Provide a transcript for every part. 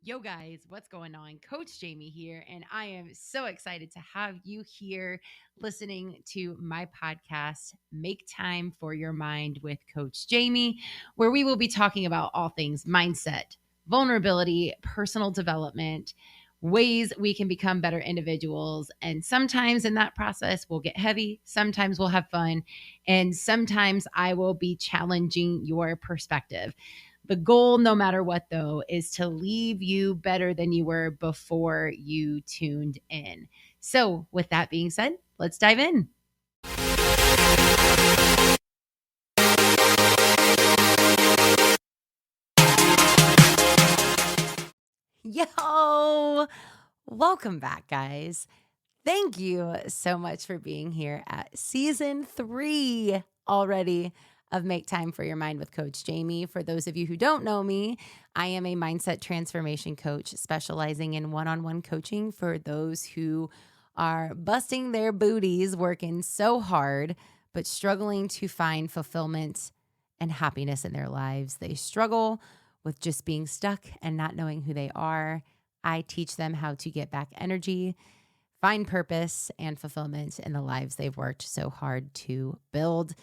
Yo, guys, what's going on? Coach Jamie here, and I am so excited to have you here listening to my podcast, Make Time for Your Mind with Coach Jamie, where we will be talking about all things mindset, vulnerability, personal development, ways we can become better individuals. And sometimes in that process, we'll get heavy, sometimes we'll have fun, and sometimes I will be challenging your perspective. The goal, no matter what, though, is to leave you better than you were before you tuned in. So, with that being said, let's dive in. Yo, welcome back, guys. Thank you so much for being here at season 3 already of Make Time for Your Mind with Coach Jamie. For those of you who don't know me, I am a mindset transformation coach specializing in one-on-one coaching for those who are busting their booties, working so hard, but struggling to find fulfillment and happiness in their lives. They struggle with just being stuck and not knowing who they are. I teach them how to get back energy, find purpose and fulfillment in the lives they've worked so hard to build.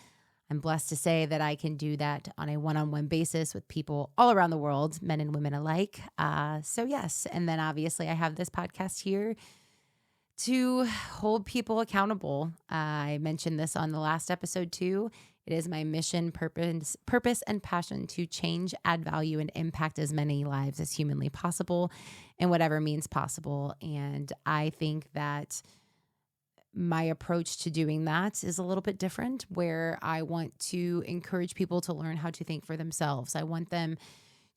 I'm blessed to say that I can do that on a one-on-one basis with people all around the world, men and women alike. So yes, and then obviously I have this podcast here to hold people accountable. I mentioned this on the last episode too. It is my mission, purpose, and passion to change, add value, and impact as many lives as humanly possible in whatever means possible. And I think that my approach to doing that is a little bit different, where I want to encourage people to learn how to think for themselves. I want them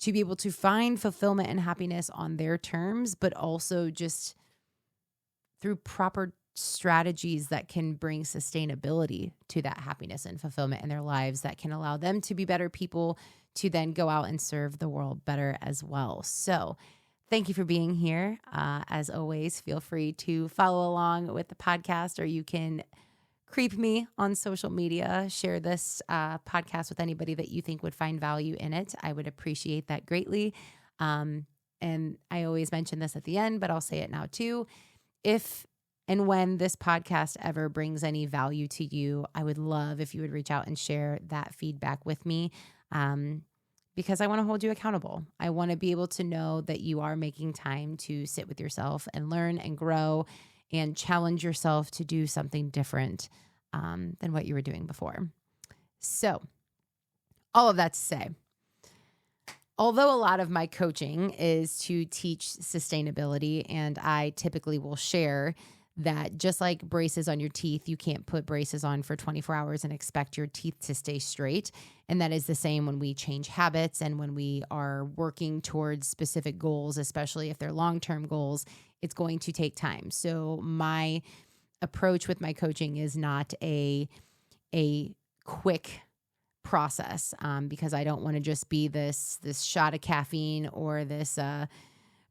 to be able to find fulfillment and happiness on their terms, but also just through proper strategies that can bring sustainability to that happiness and fulfillment in their lives, that can allow them to be better people to then go out and serve the world better as well. So thank you for being here. As always, feel free to follow along with the podcast, or you can creep me on social media. Share this podcast with anybody that you think would find value in it. I would appreciate that greatly. And I always mention this at the end, but I'll say it now too. If and when this podcast ever brings any value to you, I would love if you would reach out and share that feedback with me, because I want to hold you accountable. I want to be able to know that you are making time to sit with yourself and learn and grow and challenge yourself to do something different than what you were doing before. So all of that to say, although a lot of my coaching is to teach sustainability, and I typically will share that just like braces on your teeth, you can't put braces on for 24 hours and expect your teeth to stay straight. And that is the same when we change habits and when we are working towards specific goals, especially if they're long-term goals, it's going to take time. So my approach with my coaching is not a quick process, because I don't want to just be this shot of caffeine or this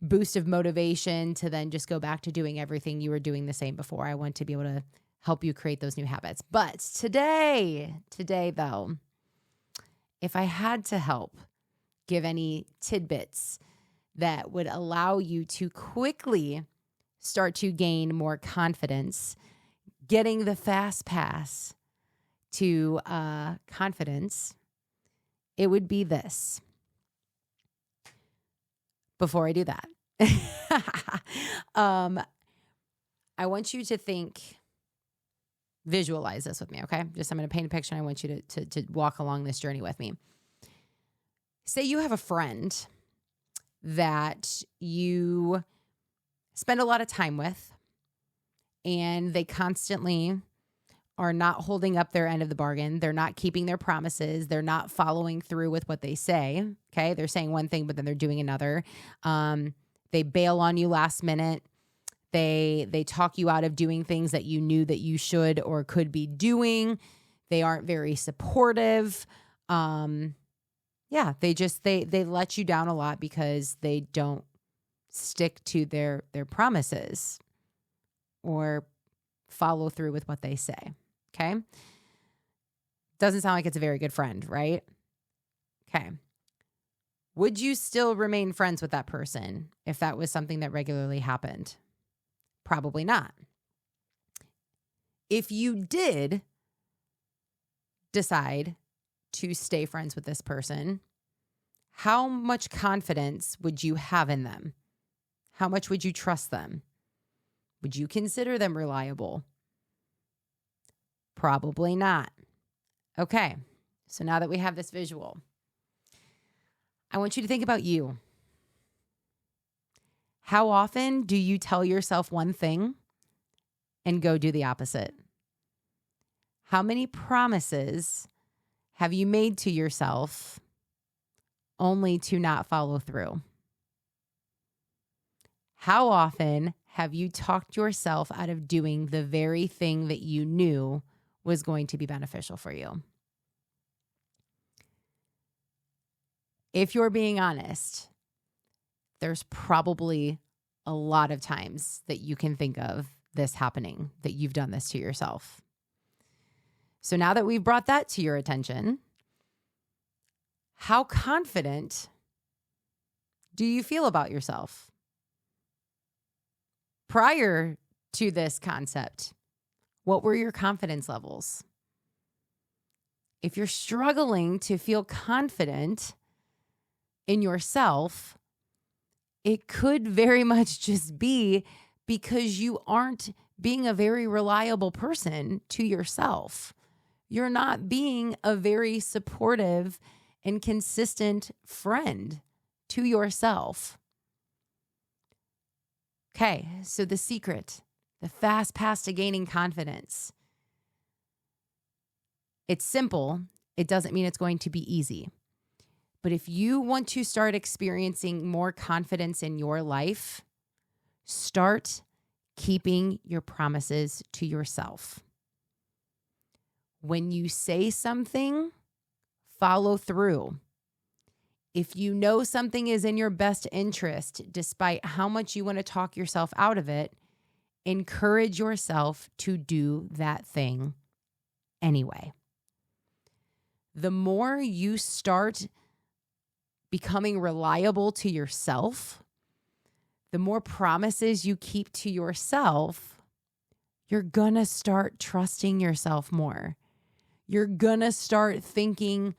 boost of motivation to then just go back to doing everything you were doing the same before. I want to be able to help you create those new habits. But today though, if I had to help give any tidbits that would allow you to quickly start to gain more confidence, getting the fast pass to confidence, it would be this. Before I do that, I want you to visualize this with me, okay? I'm going to paint a picture, and I want you to walk along this journey with me. Say you have a friend that you spend a lot of time with, and they constantly are not holding up their end of the bargain. They're not keeping their promises. They're not following through with what they say. Okay. They're saying one thing, but then they're doing another. They bail on you last minute. They talk you out of doing things that you knew that you should or could be doing. They aren't very supportive. They let you down a lot because they don't stick to their promises or follow through with what they say. Okay. Doesn't sound like it's a very good friend, right? Okay. Would you still remain friends with that person if that was something that regularly happened? Probably not. If you did decide to stay friends with this person, how much confidence would you have in them? How much would you trust them? Would you consider them reliable? Probably not. Okay, so now that we have this visual, I want you to think about you. How often do you tell yourself one thing and go do the opposite? How many promises have you made to yourself only to not follow through? How often have you talked yourself out of doing the very thing that you knew was going to be beneficial for you? If you're being honest, there's probably a lot of times that you can think of this happening, that you've done this to yourself. So now that we've brought that to your attention, how confident do you feel about yourself? Prior to this concept, what were your confidence levels? If you're struggling to feel confident in yourself, it could very much just be because you aren't being a very reliable person to yourself. You're not being a very supportive and consistent friend to yourself. Okay, so the secret, the fast path to gaining confidence. It's simple. It doesn't mean it's going to be easy. But if you want to start experiencing more confidence in your life, start keeping your promises to yourself. When you say something, follow through. If you know something is in your best interest, despite how much you want to talk yourself out of it, encourage yourself to do that thing anyway. The more you start becoming reliable to yourself, the more promises you keep to yourself, you're going to start trusting yourself more. You're going to start thinking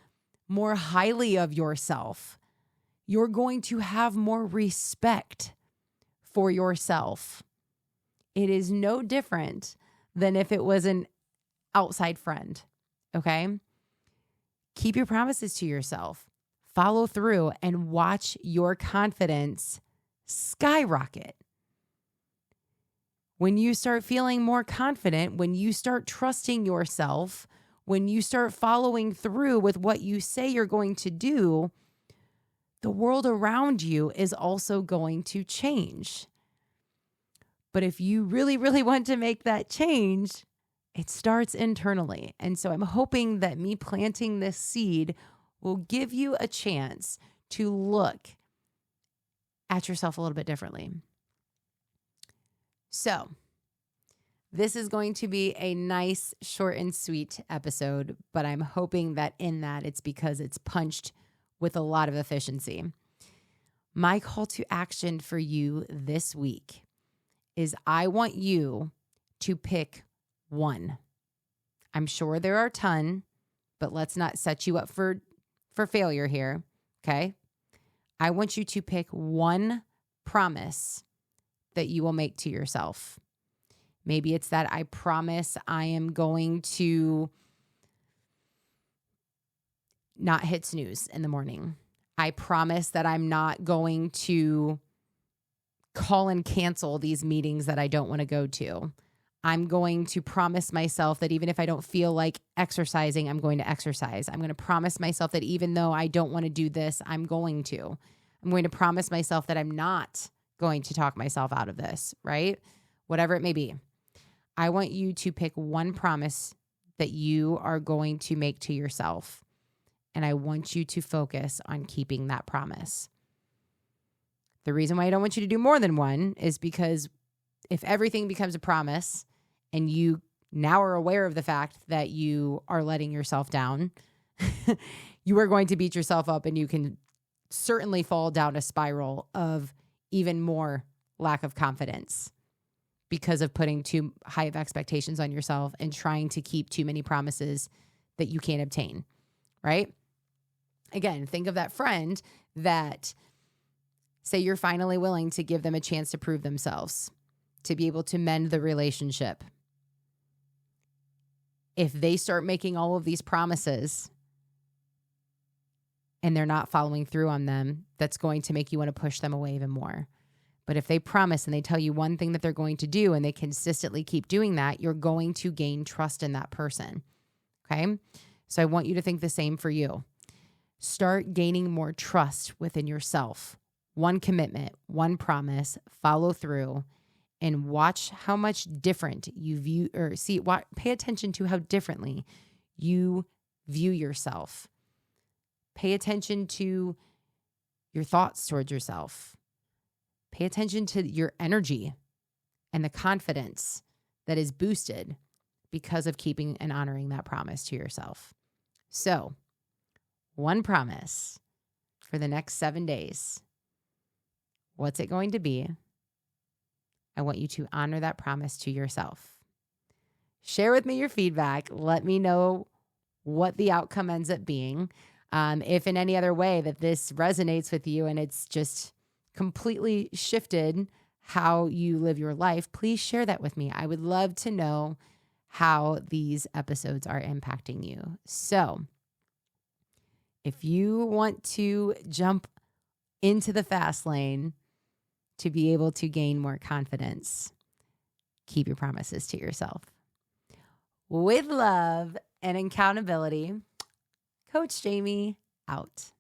more highly of yourself. You're going to have more respect for yourself. It is no different than if it was an outside friend, okay? Keep your promises to yourself. Follow through and watch your confidence skyrocket. When you start feeling more confident, when you start trusting yourself, when you start following through with what you say you're going to do, the world around you is also going to change. But if you really, really want to make that change, it starts internally. And so I'm hoping that me planting this seed will give you a chance to look at yourself a little bit differently. So this is going to be a nice, short and sweet episode, but I'm hoping that in that it's because it's punched with a lot of efficiency. My call to action for you this week is I want you to pick one. I'm sure there are a ton, but let's not set you up for failure here, okay? I want you to pick one promise that you will make to yourself. Maybe it's that I promise I am going to not hit snooze in the morning. I promise that I'm not going to call and cancel these meetings that I don't want to go to. I'm going to promise myself that even if I don't feel like exercising, I'm going to exercise. I'm going to promise myself that even though I don't want to do this, I'm going to. I'm going to promise myself that I'm not going to talk myself out of this, right? Whatever it may be. I want you to pick one promise that you are going to make to yourself. And I want you to focus on keeping that promise. The reason why I don't want you to do more than one is because if everything becomes a promise and you now are aware of the fact that you are letting yourself down, you are going to beat yourself up and you can certainly fall down a spiral of even more lack of confidence because of putting too high of expectations on yourself and trying to keep too many promises that you can't obtain, right? Again, think of that friend that, say you're finally willing to give them a chance to prove themselves, to be able to mend the relationship. If they start making all of these promises and they're not following through on them, that's going to make you want to push them away even more. But if they promise and they tell you one thing that they're going to do and they consistently keep doing that, you're going to gain trust in that person. Okay? So I want you to think the same for you. Start gaining more trust within yourself. One commitment, one promise, follow through, and watch how much different you view or see. Pay attention to how differently you view yourself. Pay attention to your thoughts towards yourself. Pay attention to your energy and the confidence that is boosted because of keeping and honoring that promise to yourself. So, one promise for the next 7 days. What's it going to be? I want you to honor that promise to yourself. Share with me your feedback. Let me know what the outcome ends up being. If in any other way that this resonates with you and it's just completely shifted how you live your life, please share that with me. I would love to know how these episodes are impacting you. So if you want to jump into the fast lane to be able to gain more confidence, keep your promises to yourself. With love and accountability, Coach Jamie out.